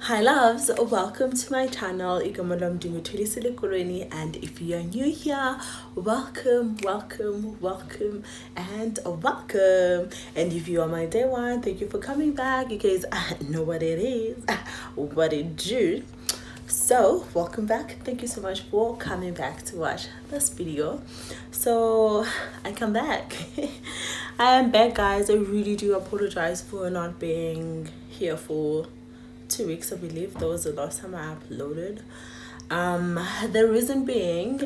Hi loves, welcome to my channel. Thulisile Kolweni, and if you are new here, welcome and welcome. And if you are my day one, thank you for coming back. You guys know what it is, what it do. So welcome back, thank you so much for coming back to watch this video. So I come back. I am back, guys. I really do apologize for not being here for 2 weeks. I believe that was the last time I uploaded. The reason being,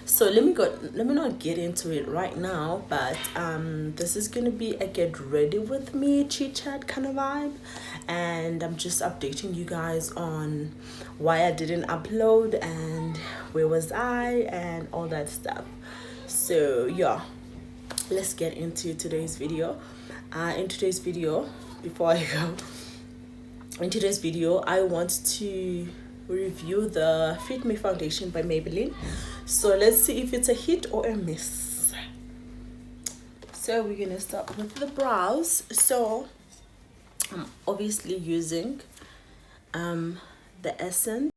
so let me not get into it right now, but this is gonna be a get ready with me chit chat kind of vibe, and I'm just updating you guys on why I didn't upload and where was I and all that stuff. So yeah, let's get into today's video. In today's video, before I go, in today's video I want to review the Fit Me foundation by Maybelline. So let's see if it's a hit or a miss. So we're gonna start with the brows. So I'm obviously using the Essence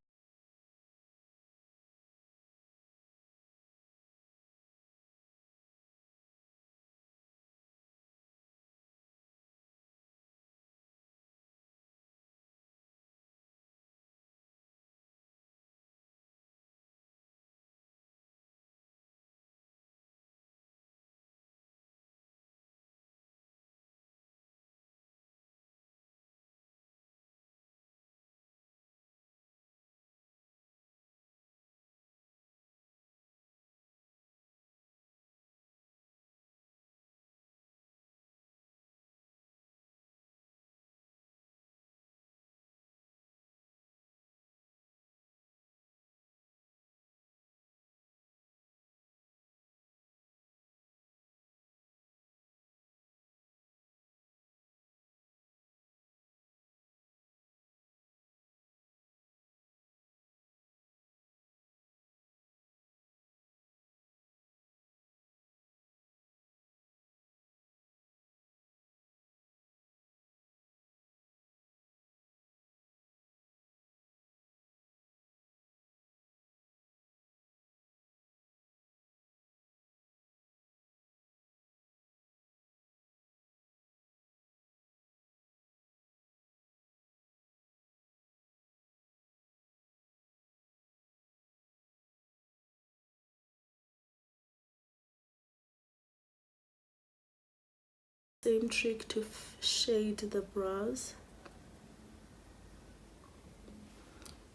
same trick to shade the brows.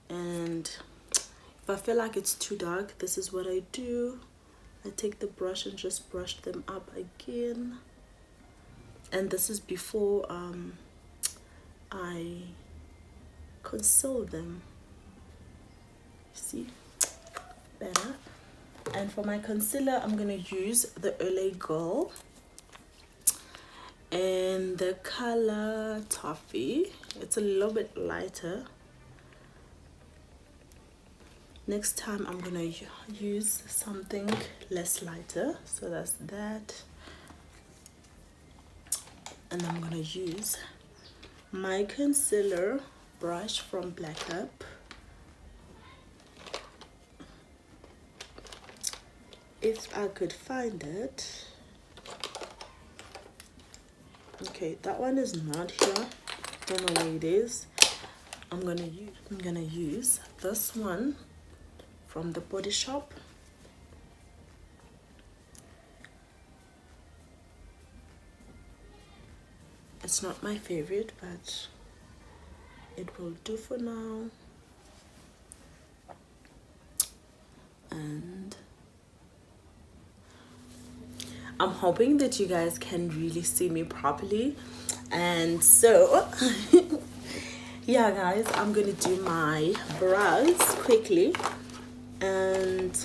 And if I feel like it's too dark, this is what I do. I take the brush and just brush them up again. And this is before I conceal them. See? Better. And for my concealer, I'm gonna use the LA Girl in the color Toffee. It's a little bit lighter. Next time I'm gonna use something less lighter, so that's that. And I'm gonna use my concealer brush from Black Up. If I could find it. Okay, that one is not here. Don't know where it is. I'm gonna use this one from the Body Shop. It's not my favorite, but it will do for now. And I'm hoping that you guys can really see me properly. And so yeah guys, I'm gonna do my brows quickly, and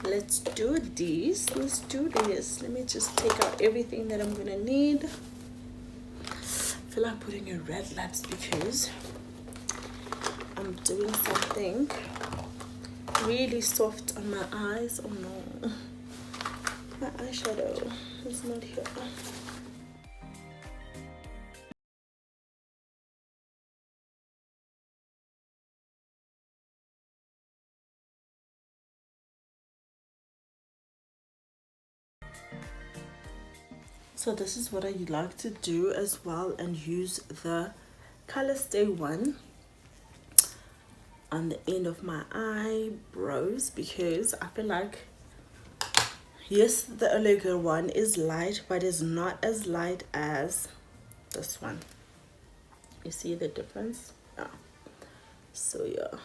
let's do this. Let me just take out everything that I'm gonna need. I feel like putting a red lips because I'm doing something really soft on my eyes. Oh no, my eyeshadow is not here. So this is what I like to do as well, and use the Color Stay one on the end of my eyebrows, because I feel like, yes, the Olego one is light, but it's not as light as this one. You see the difference? Yeah. So yeah,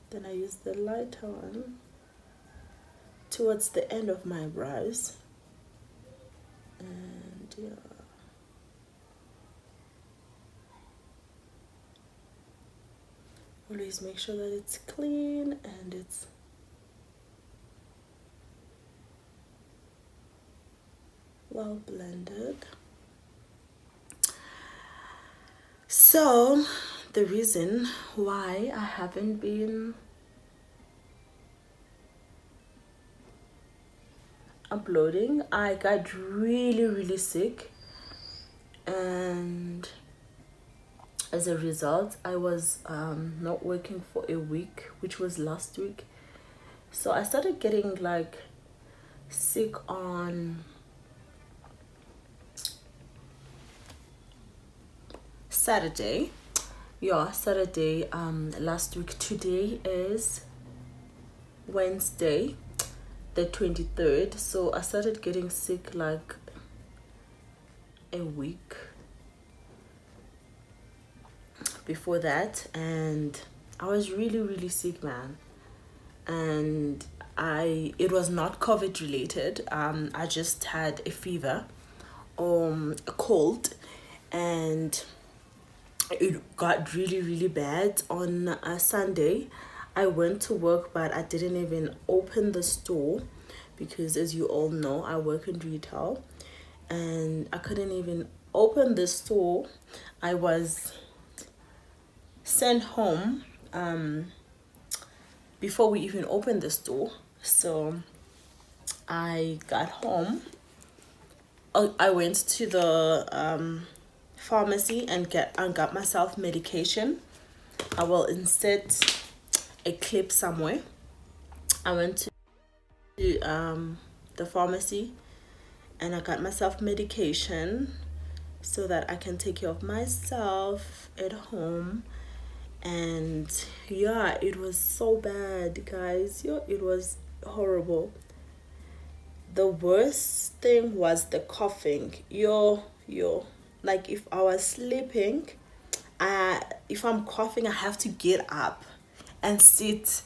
then I use the lighter one towards the end of my brows, and yeah. Always make sure that it's clean and it's well blended. So the reason why I haven't been uploading, I got really sick, and as a result I was not working for a week, which was last week. So I started getting like sick on Saturday. Yeah, Saturday last week. Today is Wednesday the 23rd, so I started getting sick like a week before that, and I was really sick, man. And it was not COVID related. I just had a fever, a cold, and it got really bad on a Sunday. I went to work, but I didn't even open the store, because as you all know, I work in retail, and I couldn't even open the store. I was sent home before we even opened the store. So I got home. I went to the pharmacy and got myself medication. I will insert a clip somewhere. I went to the pharmacy and I got myself medication so that I can take care of myself at home. And yeah, it was so bad, guys. Yeah, it was horrible. The worst thing was the coughing. Like if I was sleeping, if I'm coughing, I have to get up and sit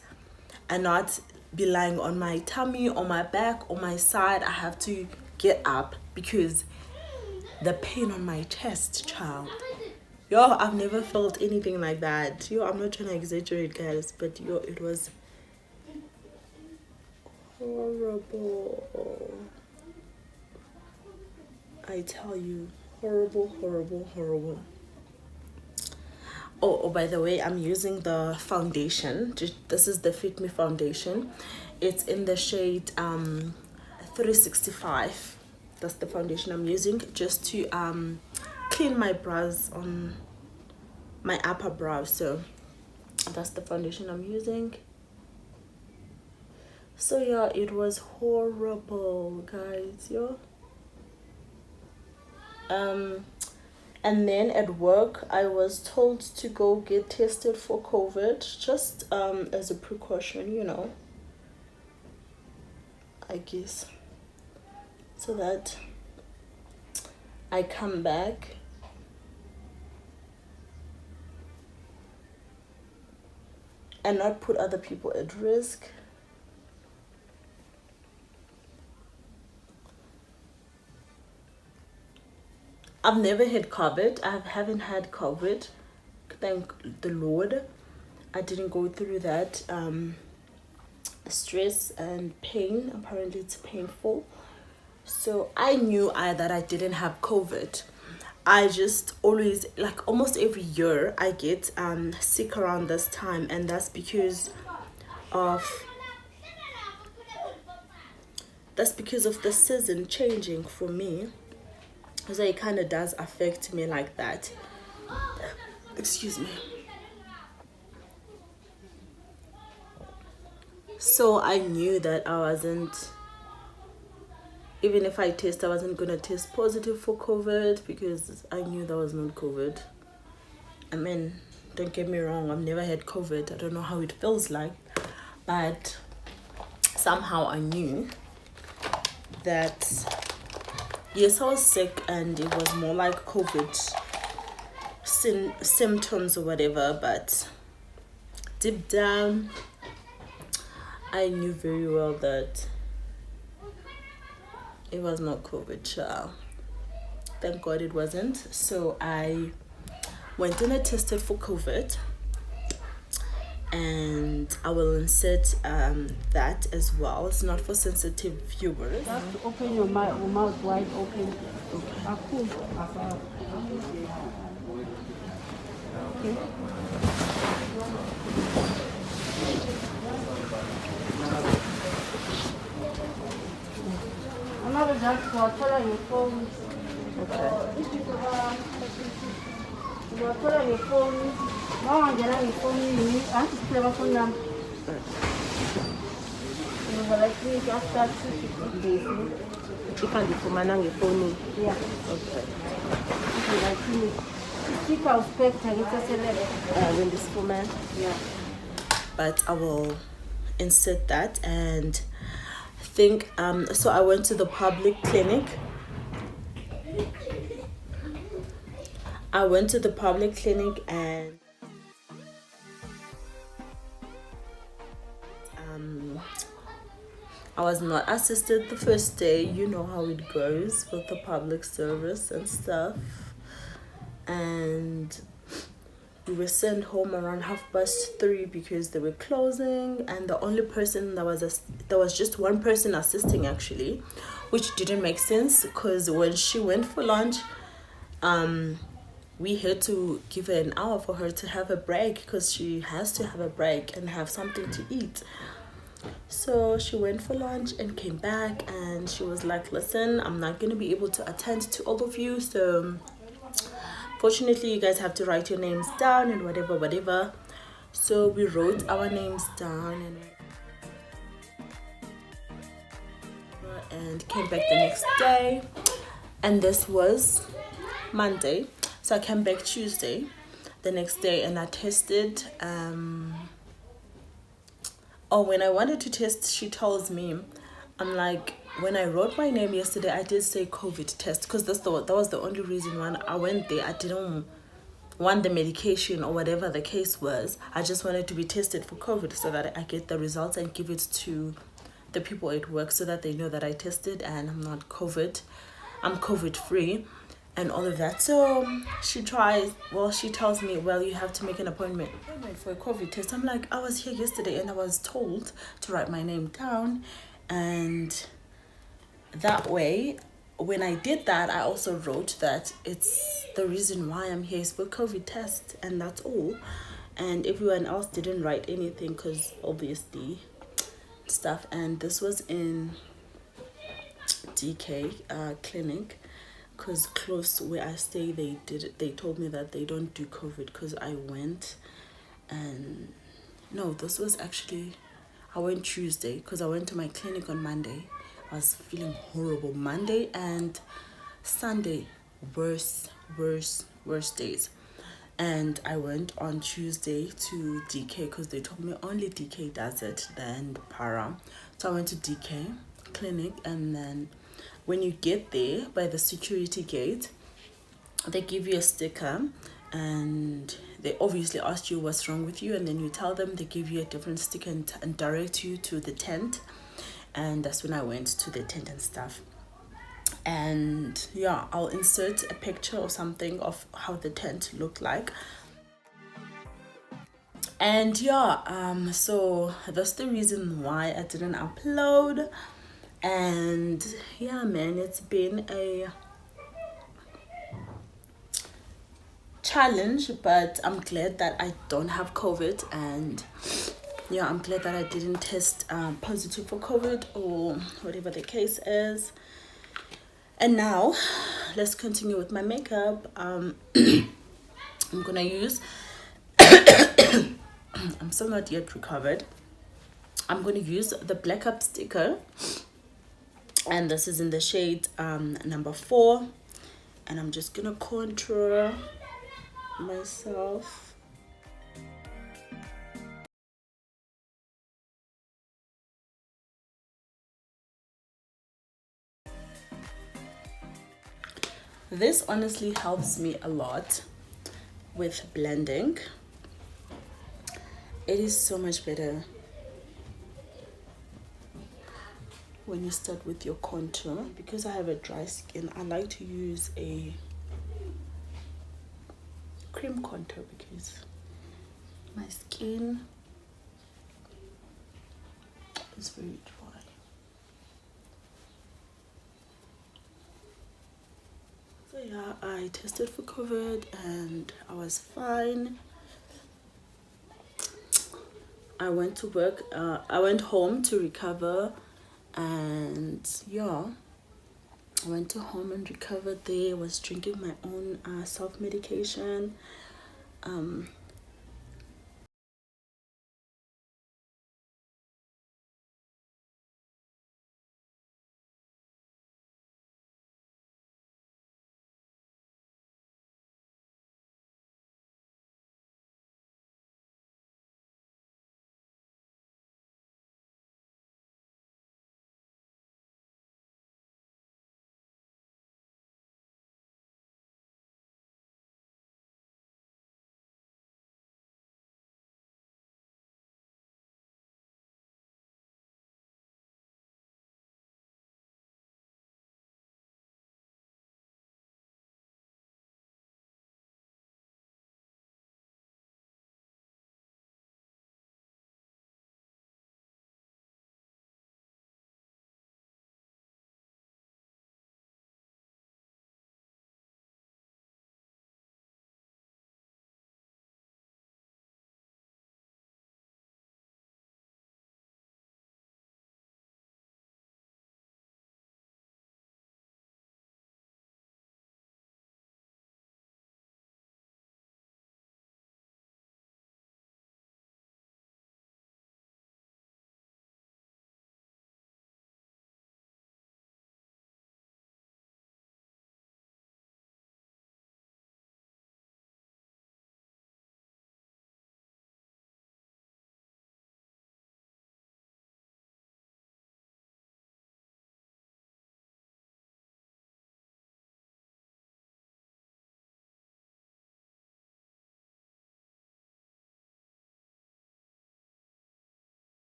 and not be lying on my tummy, on my back, on my side. I have to get up because the pain on my chest, child. Yo, I've never felt anything like that. Yo, I'm not trying to exaggerate, guys, but yo, it was horrible. I tell you, horrible. Oh, by the way, I'm using the foundation. This is the Fit Me foundation. It's in the shade 365. That's the foundation I'm using, just to clean my brows on my upper brow. So that's the foundation I'm using. So yeah, it was horrible, guys. Yeah. And then at work, I was told to go get tested for COVID, just as a precaution, you know, I guess, so that I come back and not put other people at risk. I've never had COVID. I haven't had COVID. Thank the Lord. I didn't go through that stress and pain. Apparently it's painful. So I knew that I didn't have COVID. I just always, like almost every year, I get sick around this time, and that's because of the season changing for me. So it kind of does affect me like that. Excuse me. So I knew that I wasn't even if I test, I wasn't gonna test positive for COVID because I knew that was not COVID. I mean, don't get me wrong, I've never had COVID. I don't know how it feels like, but somehow I knew that yes, I was sick and it was more like COVID symptoms or whatever, but deep down I knew very well that it was not COVID, child. Thank God it wasn't. So I went and I tested for COVID, and I will insert that as well. It's not for sensitive viewers. You have to open your mouth wide open. Okay. Another just for telling your phone. Okay. You are telling your phone. No one getting your phone. You need to play my phone number. You will like me after 2 days. If I do manang your phone. Yeah. Okay. Okay, like me. Keep our spectre. It's a celeb. When this woman. Yeah. But I will insert that and think so I went to the public clinic. And I was not assisted the first day. You know how it goes with the public service and stuff. And we were sent home around 3:30 because they were closing, and the only person there was just one person assisting actually, which didn't make sense because when she went for lunch, we had to give her an hour for her to have a break because she has to have a break and have something to eat. So she went for lunch and came back, and she was like, listen, I'm not going to be able to attend to all of you, so fortunately you guys have to write your names down and whatever. So we wrote our names down and came back the next day, and this was Monday. So I came back Tuesday the next day and I tested. When I wanted to test, she tells me, I'm like, when I wrote my name yesterday, I did say COVID test because that was the only reason why I went there. I didn't want the medication or whatever the case was. I just wanted to be tested for COVID so that I get the results and give it to the people at work so that they know that I tested and I'm not COVID. I'm COVID free and all of that. So she tells me, well, you have to make an appointment for a COVID test. I'm like, I was here yesterday and I was told to write my name down, and that way when I did that, I also wrote that it's the reason why I'm here is for COVID test, and that's all. And everyone else didn't write anything because obviously stuff. And this was in DK clinic, because close where I stay, they told me that they don't do COVID because I went. And no, this was actually, I went Tuesday because I went to my clinic on Monday. I was feeling horrible. Monday and Sunday, worst days. And I went on Tuesday to DK because they told me only DK does it, then Para. So I went to DK clinic, and then when you get there by the security gate, they give you a sticker and they obviously ask you what's wrong with you, and then you tell them. They give you a different sticker and direct you to the tent. And that's when I went to the tent and stuff. And yeah, I'll insert a picture or something of how the tent looked like. And yeah, so that's the reason why I didn't upload. And yeah, man, it's been a challenge, but I'm glad that I don't have COVID. And yeah, I'm glad that I didn't test positive for COVID or whatever the case is. And now let's continue with my makeup. I'm gonna use I'm still not yet recovered. I'm gonna use the Black Up sticker and this is in the shade number 4, and I'm just gonna contour myself. This honestly helps me a lot with blending. It is so much better when you start with your contour. Because I have a dry skin, I like to use a cream contour because my skin is very dry. So yeah, I tested for COVID and I was fine. I went to work, I went home to recover, and yeah, I went to home and recovered there. I was drinking my own self-medication.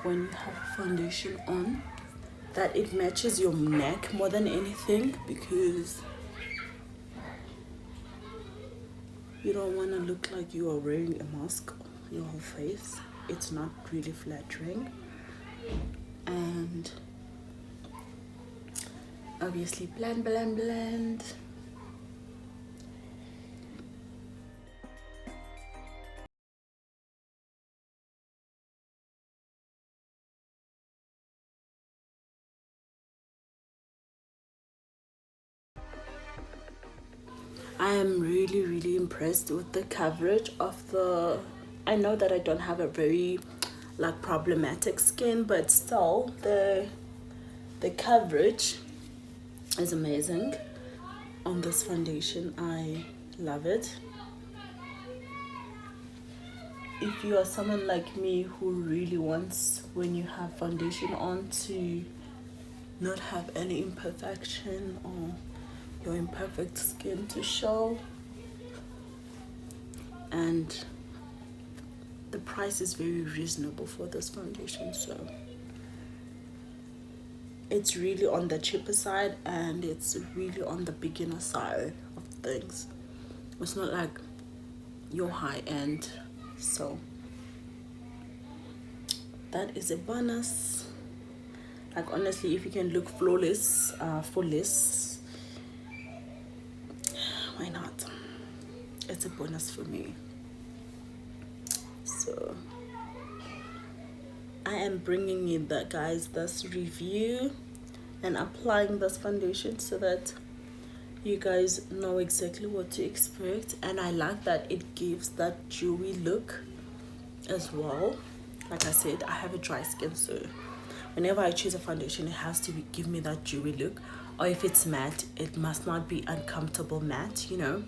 when you have foundation on, that it matches your neck more than anything, because you don't want to look like you are wearing a mask on your whole face. It's not really flattering. And obviously blend. I am really impressed with the coverage of the, I know that I don't have a very like problematic skin, but still the coverage is amazing on this foundation. I love it. If you are someone like me who really wants, when you have foundation on, to not have any imperfection or your imperfect skin to show, and the price is very reasonable for this foundation, so it's really on the cheaper side and it's really on the beginner side of things. It's not like your high end, so that is a bonus. Like honestly, if you can look flawless for less, why not? It's a bonus for me. So I am bringing you that, guys, this review and applying this foundation so that you guys know exactly what to expect. And I like that it gives that dewy look as well. Like I said, I have a dry skin, so whenever I choose a foundation, it has to give me that dewy look. Or if it's matte, it must not be uncomfortable matte, you know.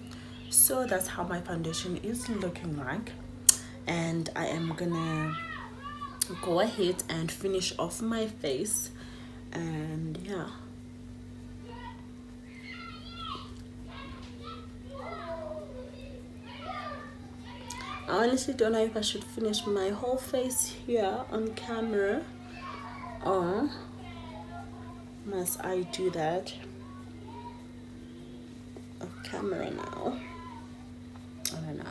So that's how my foundation is looking like. And I am gonna go ahead and finish off my face. And yeah, I honestly don't know if I should finish my whole face here on camera, or must I do that off camera now? I don't know.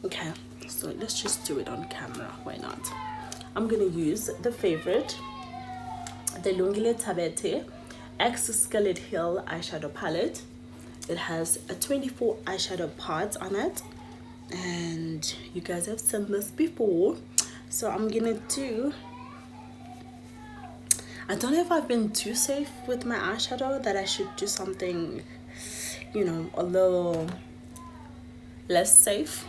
Okay, so let's just do it on camera. Why not? I'm gonna use the favorite, the Thulisile Kolweni X Scarlet Hill eyeshadow palette. It has a 24 eyeshadow parts on it, and you guys have seen this before. So I'm gonna do, I don't know if I've been too safe with my eyeshadow, that I should do something, you know, a little less safe,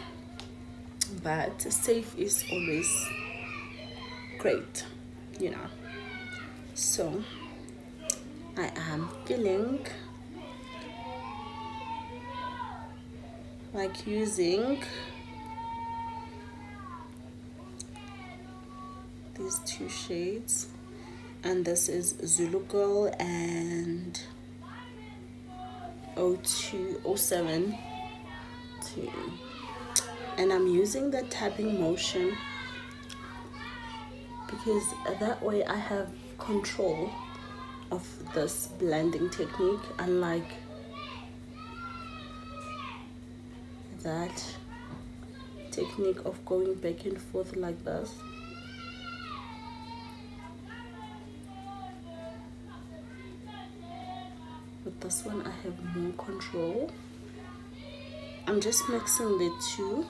but safe is always great, you know. So I am feeling like using these two shades, and this is Zulu Girl and 0207 2. And I'm using the tapping motion because that way I have control of this blending technique, unlike that technique of going back and forth like this. With this one I have more control. I'm just mixing the two.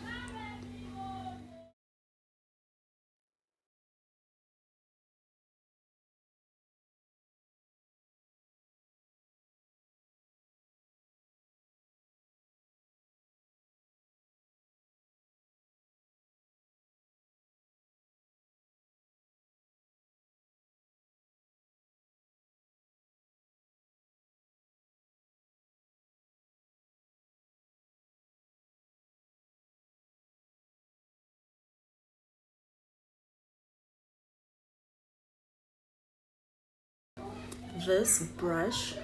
This brush,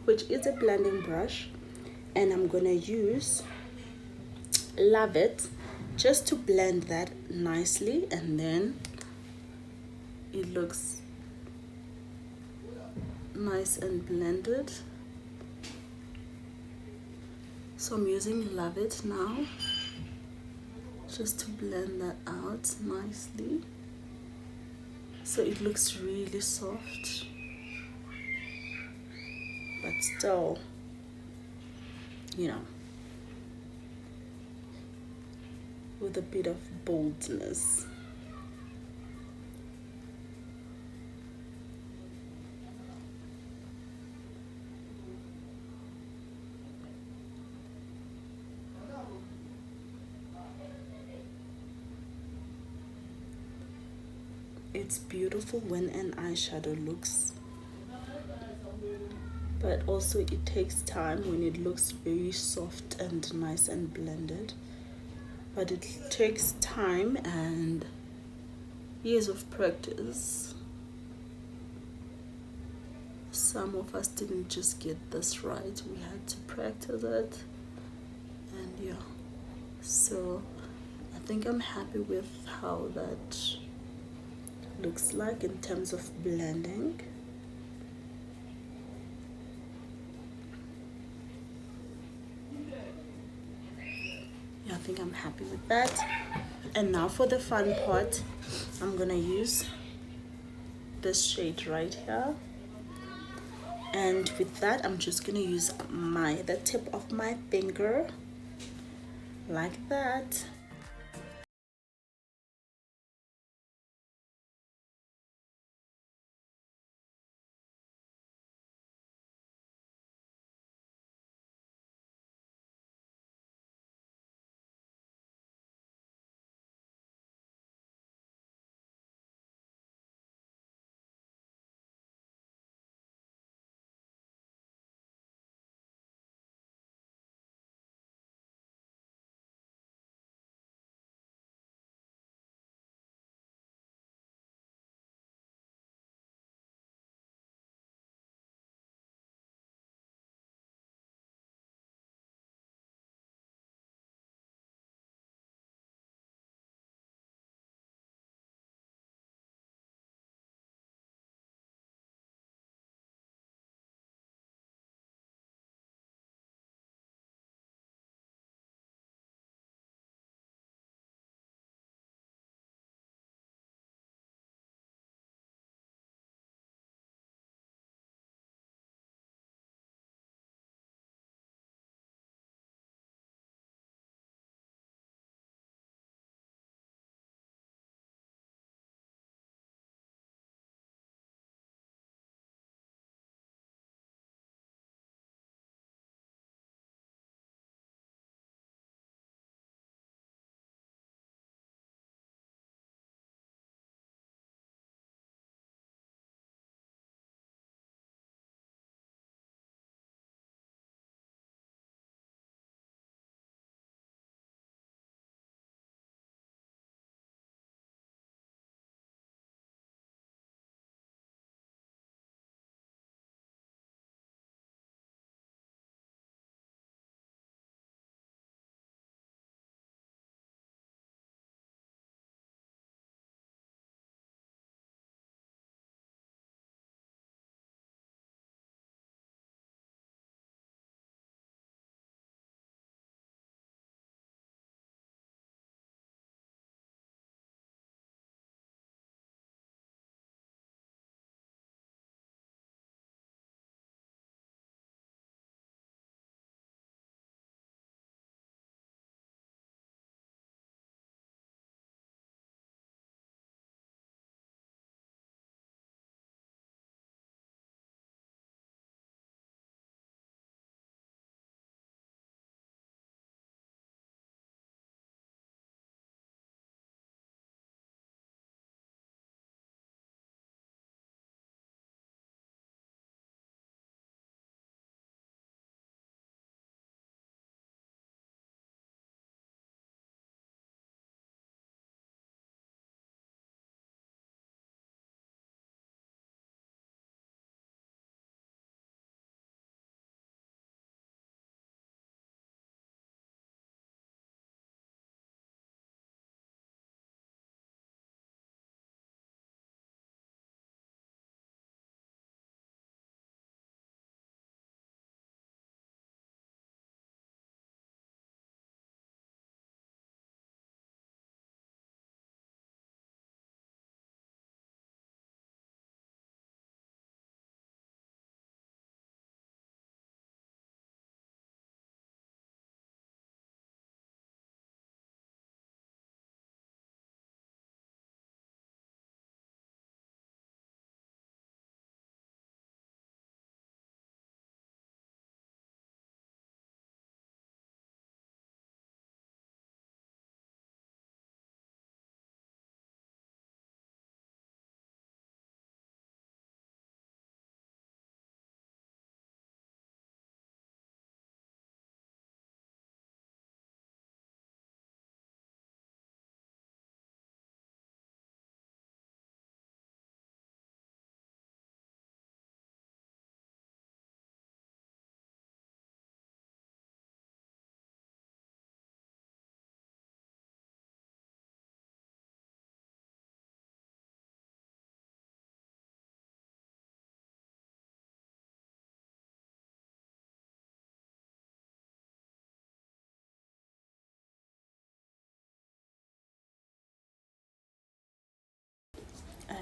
which is a blending brush, and I'm gonna use love it, just to blend that nicely, and then it looks nice and blended. So I'm using Love It now just to blend that out nicely so it looks really soft but still, you know, with a bit of boldness. It's beautiful when an eyeshadow looks, but also it takes time when it looks very soft and nice and blended. But it takes time and years of practice. Some of us didn't just get this right, we had to practice it, and yeah, so I think I'm happy with how that looks like in terms of blending. Yeah, I think I'm happy with that. And now for the fun part, I'm gonna use this shade right here, and with that I'm just gonna use the tip of my finger like that.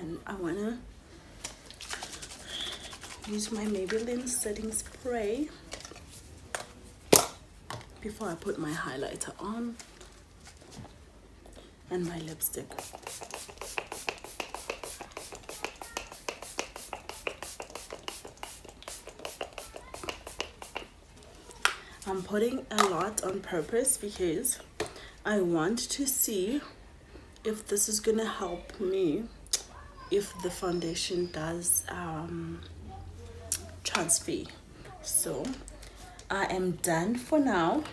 and I want to use my Maybelline setting spray before I put my highlighter on and my lipstick. I'm putting a lot on purpose because I want to see if this is gonna help me if the foundation does transfer. So I am done for now.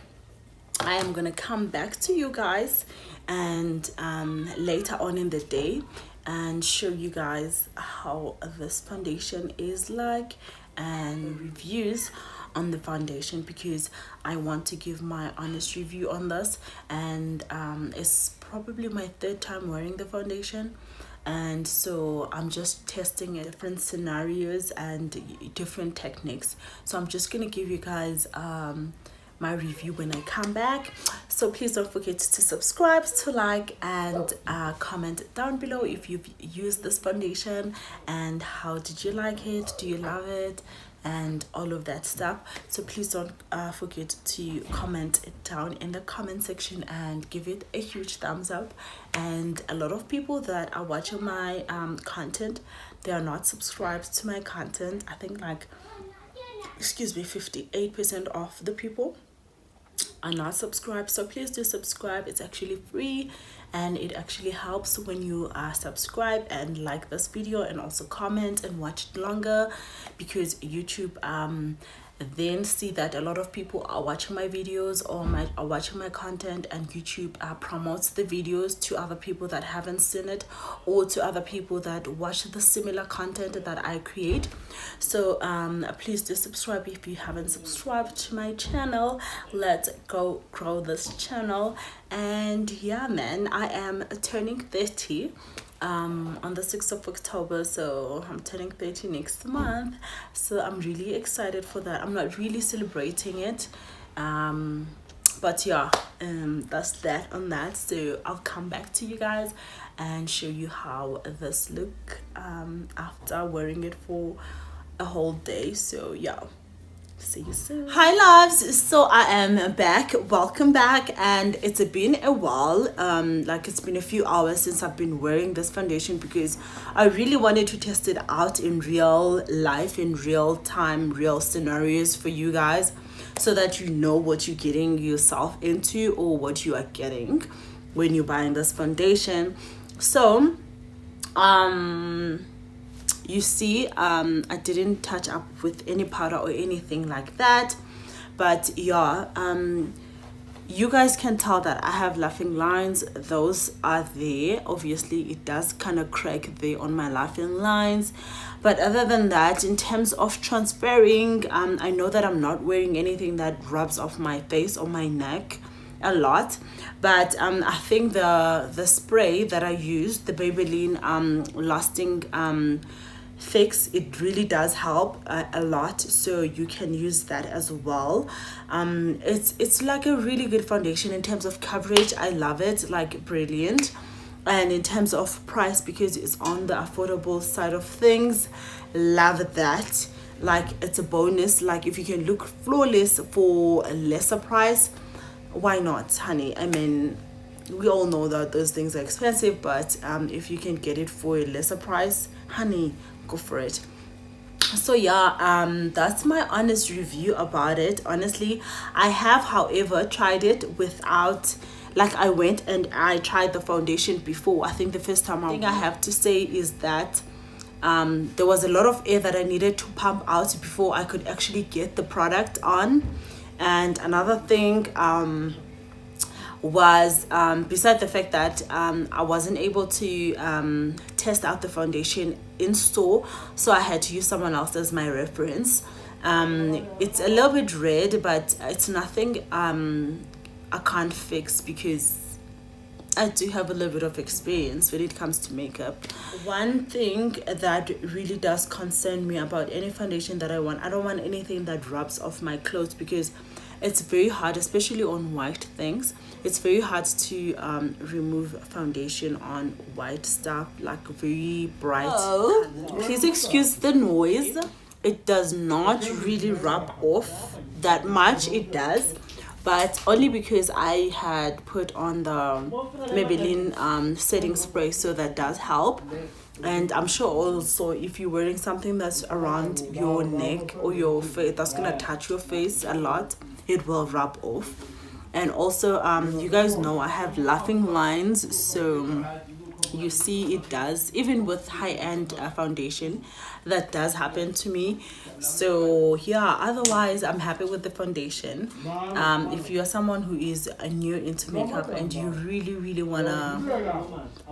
I am gonna come back to you guys and later on in the day and show you guys how this foundation is like and reviews on the foundation, because I want to give my honest review on this. And it's probably my third time wearing the foundation, and so I'm just testing different scenarios and different techniques. So I'm just gonna give you guys my review when I come back. So please don't forget to subscribe, to like, and comment down below if you've used this foundation and how did you like it, do you love it, and all of that stuff. So please don't forget to comment it down in the comment section and give it a huge thumbs up. And a lot of people that are watching my content, they are not subscribed to my content. I think like 58% of the people are not subscribed. So please do subscribe. It's actually free, and it actually helps when you subscribe and like this video and also comment and watch it longer, because YouTube then see that a lot of people are watching my videos or are watching my content, and YouTube promotes the videos to other people that haven't seen it, or to other people that watch the similar content that I create. So please do subscribe if you haven't subscribed to my channel. Let's go grow this channel. And yeah, man, I am turning 30 on the 6th of October, so I'm turning 30 next month. So I'm really excited for that. I'm not really celebrating it, but yeah, that's that on that. So I'll come back to you guys and show you how this look after wearing it for a whole day. So yeah, see you soon. Hi loves, so I am back. Welcome back. And it's been a while, like it's been a few hours since I've been wearing this foundation, because I really wanted to test it out in real life, in real time, real scenarios for you guys, so that you know what you're getting yourself into or what you are getting when you're buying this foundation. So you see, I didn't touch up with any powder or anything like that, but yeah, you guys can tell that I have laughing lines. Those are there. Obviously it does kind of crack there on my laughing lines, but other than that, in terms of transferring, I know that I'm not wearing anything that rubs off my face or my neck a lot, but I think the spray that I used, the Maybelline lasting fix, it really does help a lot, so you can use that as well. It's like a really good foundation in terms of coverage. I love it, like brilliant. And in terms of price, because it's on the affordable side of things, love that. Like it's a bonus. Like if you can look flawless for a lesser price, why not, honey? I mean, we all know that those things are expensive, but if you can get it for a lesser price, honey, go for it. So yeah, that's my honest review about it. Honestly, I have however tried it without, like I went and I tried the foundation before. I think the first time I have to say is that there was a lot of air that I needed to pump out before I could actually get the product on. And another thing was besides the fact that I wasn't able to test out the foundation in store, so I had to use someone else as my reference. It's a little bit red, but it's nothing I can't fix, because I do have a little bit of experience when it comes to makeup. One thing that really does concern me about any foundation that I want, I don't want anything that rubs off my clothes, because it's very hard, especially on white things. It's very hard to remove foundation on white stuff, like very bright. Please excuse the noise. It does not really rub off that much. It does, but only because I had put on the Maybelline setting spray, so that does help. And I'm sure also if you're wearing something that's around your neck or your face, that's gonna touch your face a lot, it will rub off. And also you guys know I have laughing lines, so you see it does, even with high-end foundation, that does happen to me. So yeah, otherwise I'm happy with the foundation. If you are someone who is new into makeup and you really wanna,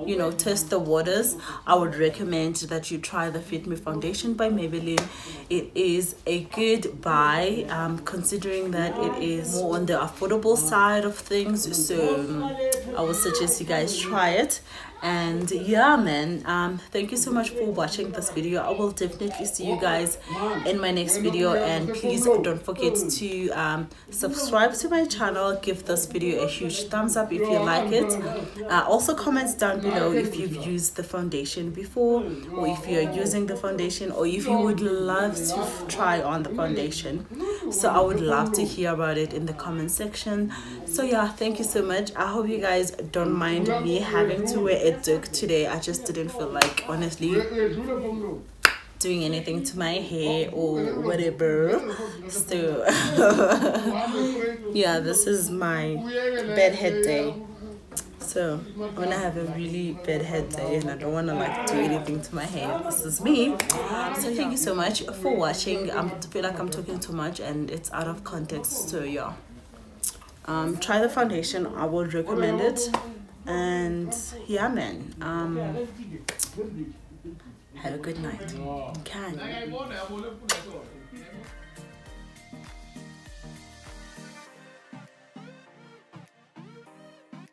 you know, test the waters, I would recommend that you try the Fit Me foundation by Maybelline. It is a good buy, considering that it is more on the affordable side of things, so I would suggest you guys try it. And yeah, man, thank you so much for watching this video. I will definitely see you guys in my next video, and please don't forget to subscribe to my channel. Give this video a huge thumbs up if you like it. Also comment down below if you've used the foundation before, or if you're using the foundation, or if you would love to try on the foundation. So I would love to hear about it in the comment section. So yeah, thank you so much. I hope you guys don't mind me having to wear a duck today. I just didn't feel like, honestly, doing anything to my hair or whatever. So yeah, this is my bedhead day. So when I have a really bad head day and I don't want to like do anything to my hair, this is me. So thank you so much for watching. I feel like I'm talking too much and it's out of context, so yeah, try the foundation. I would recommend it. And yeah, man, have a good night. Okay.